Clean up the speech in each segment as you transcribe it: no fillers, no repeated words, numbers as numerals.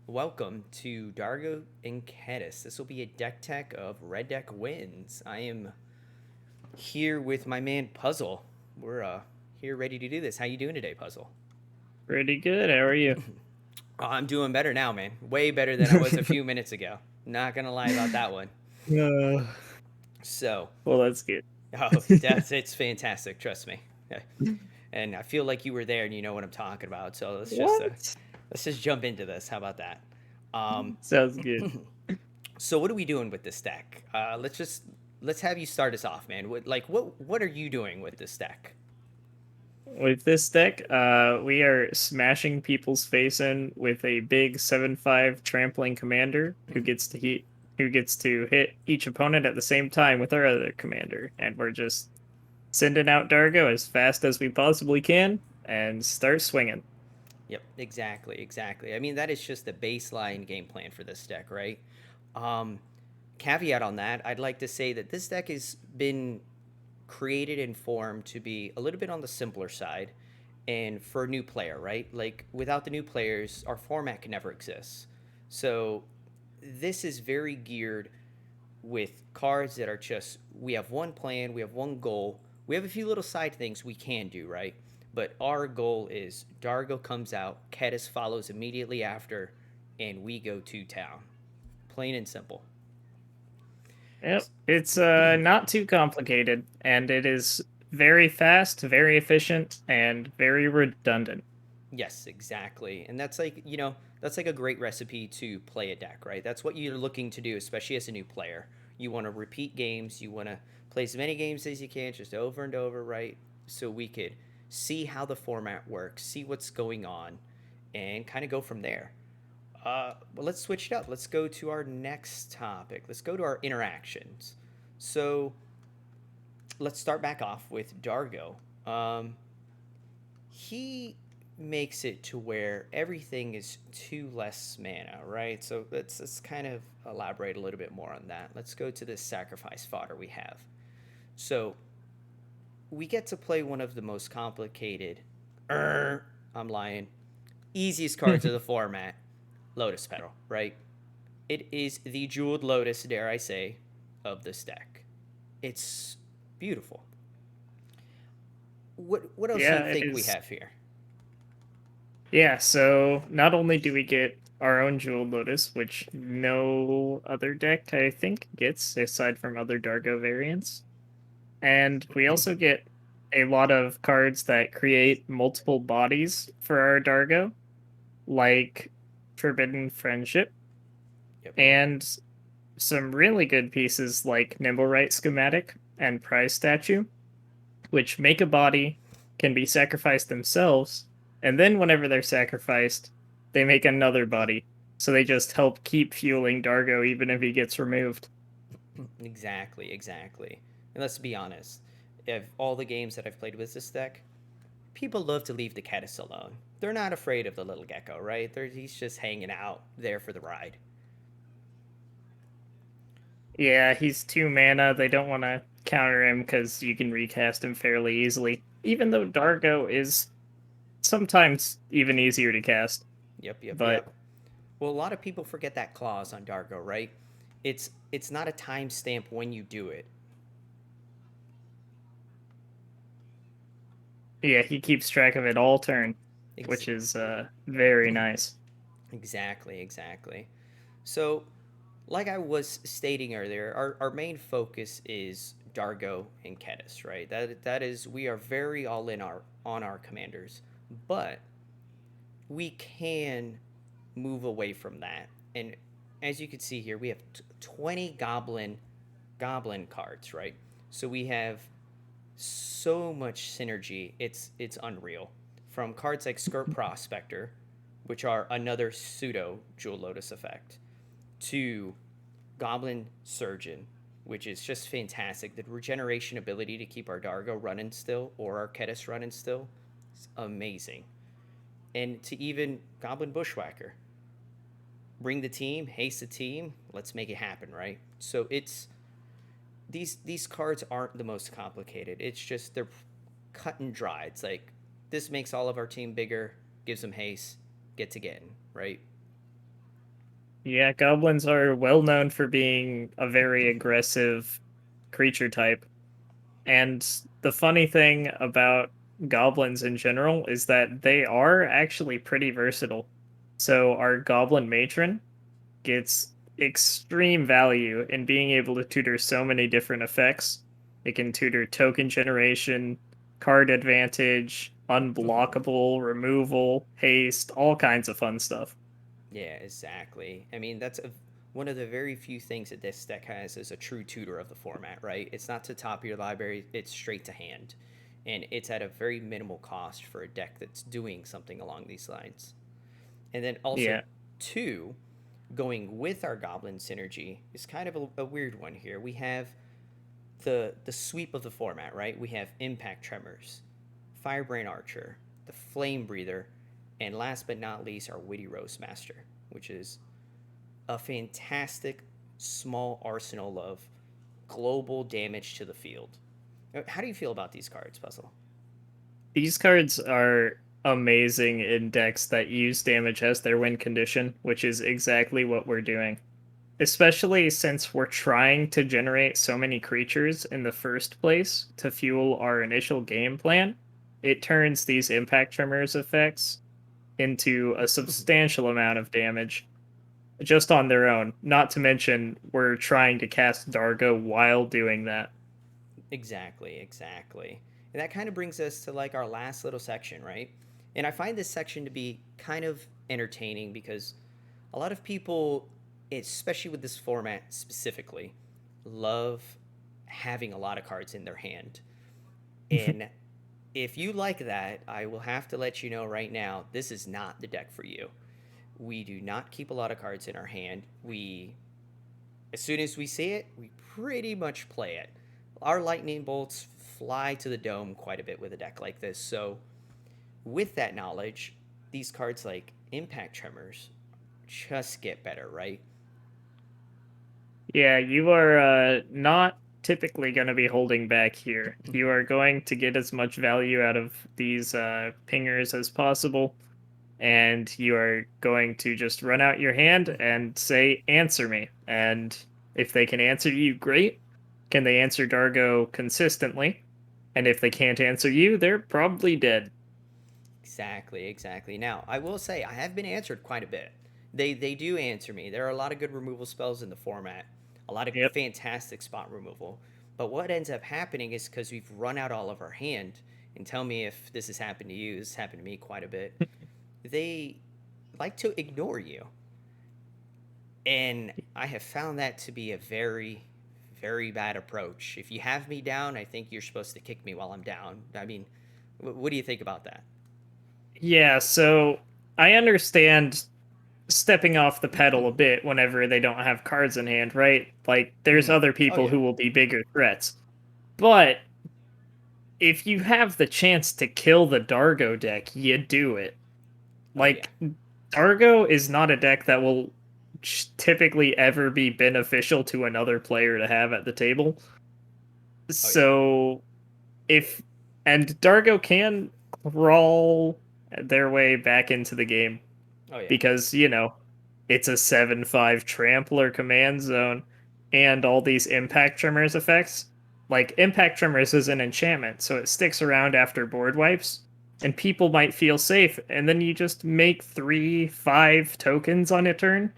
Welcome to Dargo and Kediss. This will be a deck tech of Red Deck Wins. I am here with my man Puzzle. We're here ready to do this. How you doing today, Puzzle? Pretty good. How are you? I'm doing better now, man. Way better than I was a few minutes ago. Not gonna lie about that one. Uh, So, well, that's good. oh, that's it's fantastic. Trust me. And I feel like you were there and you know what I'm talking about. So What? let's just jump into this. How about that? Um, Sounds good. So what are we doing with this deck? Let's have you start us off, man. What are you doing with this deck? With this deck, we are smashing people's face in with a big 7/5 trampling commander who gets to hit each opponent at the same time with our other commander, and we're just sending out Dargo as fast as we possibly can and start swinging. Yep, exactly. I mean, that is just the baseline game plan for this deck, right? Um, Caveat on that, I'd like to say that this deck has been created and formed to be a little bit on the simpler side and for a new player, right? Like without the new players, our format can never exist. So this is very geared with cards that are just we have one plan, we have one goal. We have a few little side things we can do, right? But our goal is Dargo comes out, Kediss follows immediately after, and we go to town. Plain and simple. Yep. It's not too complicated, and it is very fast, very efficient, and very redundant. Yes, exactly. And that's that's like a great recipe to play a deck, right? That's what you're looking to do, especially as a new player. You want to repeat games, you want to play as many games as you can, just over and over, right? So we could see how the format works, see what's going on, and kind of go from there. Well, let's switch it up. Let's go to our next topic. Let's go to our interactions. So let's start back off with Dargo. He makes it to where everything is two less mana, right? So let's kind of elaborate a little bit more on that. Let's go to this sacrifice fodder we have. So we get to play one of the most complicated, I'm lying, easiest cards of the format, Lotus Petal, right? It is the jeweled lotus, dare I say, of this deck. It's beautiful. What else do you Yeah, it think we is. have here? Yeah, so not only do we get our own Jeweled Lotus, which no other deck I think gets aside from other Dargo variants, and we also get a lot of cards that create multiple bodies for our Dargo, like Forbidden Friendship, Yep. and some really good pieces like Nimblewright Schematic and Prize Statue, which make a body, can be sacrificed themselves, and then whenever they're sacrificed, they make another body. So they just help keep fueling Dargo even if he gets removed. Exactly. And let's be honest, if all the games that I've played with this deck, people love to leave the Kediss alone. They're not afraid of the little gecko, right? He's just hanging out there for the ride. Yeah, he's 2 mana. They don't want to counter him because you can recast him fairly easily. Even though Dargo is sometimes even easier to cast. But Yep. Well, a lot of people forget that clause on Dargo, right? It's not a timestamp when you do it. yeah, he keeps track of it all turn, Ex- which is very nice. exactly. So, like I was stating earlier, our main focus is Dargo and Kediss, right? That is we are very all in our on our commanders, but we can move away from that. And as you can see here, we have 20 goblin cards, right? So we have so much synergy. It's unreal. From cards like Skirt Prospector, which are another pseudo Jewel Lotus effect, to Goblin Surgeon, which is just fantastic. The regeneration ability to keep our Dargo running still or our Kediss running still is amazing. And to even Goblin Bushwhacker. Bring the team, haste the team, let's make it happen, right? So it's these cards aren't the most complicated. It's just they're cut and dry. It's like this makes all of our team bigger, gives them haste, get to getting, right? Yeah, goblins are well known for being a very aggressive creature type. And the funny thing about goblins in general is that they are actually pretty versatile. So our goblin matron gets extreme value in being able to tutor so many different effects. It can tutor token generation, card advantage, unblockable, removal, haste, all kinds of fun stuff. Yeah, exactly. I mean, one of the very few things that this deck has is a true tutor of the format, right? It's not to top of your library, it's straight to hand. And it's at a very minimal cost for a deck that's doing something along these lines. And then also, Yeah. two, going with our goblin synergy is kind of a weird one here. We have the sweep of the format, right? We have Impact Tremors, Firebrain Archer, the Flame Breather, and last but not least, our Witty Roast Master, which is a fantastic small arsenal of global damage to the field. How do you feel about these cards, Puzzle? These cards are amazing in decks that use damage as their win condition, which is exactly what we're doing. Especially since we're trying to generate so many creatures in the first place to fuel our initial game plan, it turns these impact tremors effects into a substantial amount of damage just on their own. Not to mention, we're trying to cast Dargo while doing that. Exactly, exactly. And that kind of brings us to like our last little section, right? And I find this section to be kind of entertaining because a lot of people, especially with this format specifically, love having a lot of cards in their hand. And if you like that, I will have to let you know right now, this is not the deck for you. We do not keep a lot of cards in our hand. As soon as we see it, we pretty much play it. Our lightning bolts fly to the dome quite a bit with a deck like this. So, with that knowledge, these cards like Impact Tremors just get better, right? Yeah, you are not typically going to be holding back here. You are going to get as much value out of these pingers as possible, and you are going to just run out your hand and say, "Answer me." And if they can answer you, great. Can they answer Dargo consistently? And if they can't answer you, they're probably dead. Exactly, exactly. Now, I will say I have been answered quite a bit. They do answer me. There are a lot of good removal spells in the format, a lot of Yep. fantastic spot removal. But what ends up happening is because we've run out all of our hand, and tell me if this has happened to you, this has happened to me quite a bit. They like to ignore you. And I have found that to be a very, very bad approach. If you have me down, I think you're supposed to kick me while I'm down. I mean, what do you think about that? Yeah, so I understand stepping off the pedal a bit whenever they don't have cards in hand, right? Like, there's Mm-hmm. other Oh, people yeah. who will be bigger threats. But if you have the chance to kill the Dargo deck, you do it. Oh, yeah. Like, Dargo is not a deck that will typically ever be beneficial to another player to have at the table. Oh, yeah. So, if and Dargo can crawl their way back into the game Oh, yeah. because, it's a 7/5 trampler command zone and all these impact tremors effects. Like, impact tremors is an enchantment, so it sticks around after board wipes, and people might feel safe, and then you just make 3/5 tokens on a turn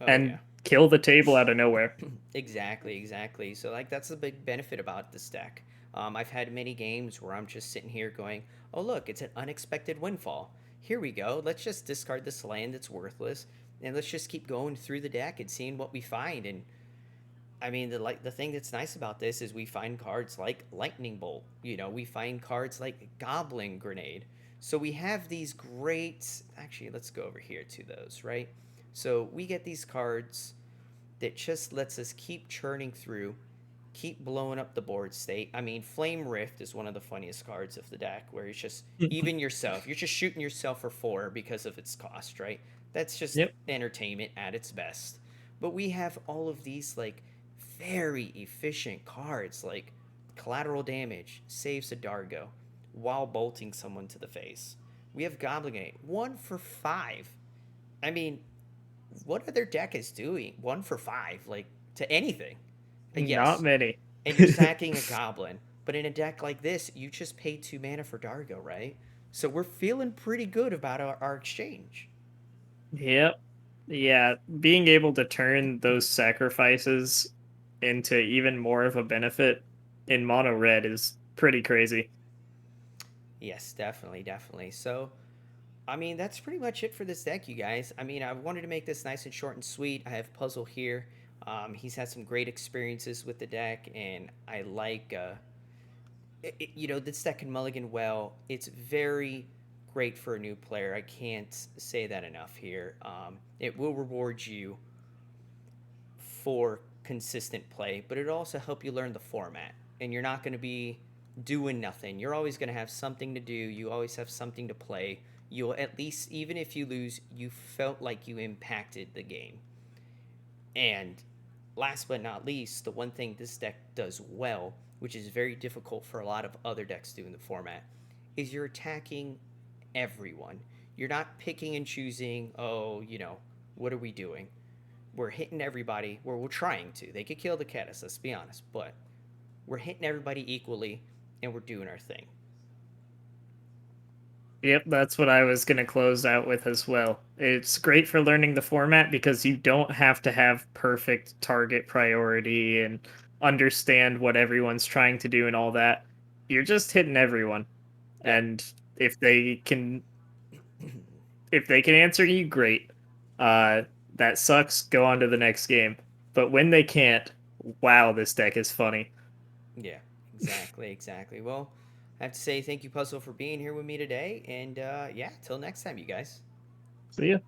Oh, yeah. and kill the table out of nowhere. Exactly, exactly. So, like, that's the big benefit about this deck. I've had many games where I'm just sitting here going, oh, look, it's an unexpected windfall. Here we go. Let's just discard this land that's worthless, and let's just keep going through the deck and seeing what we find. And I mean, the thing that's nice about this is we find cards like Lightning Bolt. You know, we find cards like Goblin Grenade. So we have these great. Actually, let's go over here to those. Right. So we get these cards that just lets us keep churning through, keep blowing up the board state. I mean, Flame Rift is one of the funniest cards of the deck, where it's just even yourself. You're just shooting yourself for 4 because of its cost, right? That's just Yep. entertainment at its best. But we have all of these like very efficient cards like collateral damage, saves a Dargo, while bolting someone to the face. We have Goblin Gate, 1 for 5. I mean, what other deck is doing 1 for 5 like to anything? Not Yes, many. and you're sacking a goblin, but in a deck like this, you just pay 2 mana for Dargo, right? So we're feeling pretty good about our exchange. Yep. Yeah, being able to turn those sacrifices into even more of a benefit in mono red is pretty crazy. Yes, definitely, definitely. So I mean, that's pretty much it for this deck, you guys. I mean, I wanted to make this nice and short and sweet. I have Puzzle here. He's had some great experiences with the deck, and I like, this deck can mulligan well. It's very great for a new player. I can't say that enough here. It will reward you for consistent play, but it'll also help you learn the format. And you're not going to be doing nothing. You're always going to have something to do. You always have something to play. You'll at least, even if you lose, you felt like you impacted the game. And last but not least, the one thing this deck does well, which is very difficult for a lot of other decks to do in the format, is you're attacking everyone. You're not picking and choosing, oh, what are we doing? We're hitting everybody. We're trying to. They could kill the Kediss, let's be honest, but we're hitting everybody equally and we're doing our thing. Yep, that's what I was going to close out with as well. It's great for learning the format because you don't have to have perfect target priority and understand what everyone's trying to do and all that. You're just hitting everyone. Yep. And if they can if they can answer you, great. Uh that sucks, go on to the next game. But when they can't, wow, this deck is funny. Yeah, exactly, exactly. Well, I have to say thank you, Puzzle, for being here with me today. And yeah, till next time, you guys. See ya.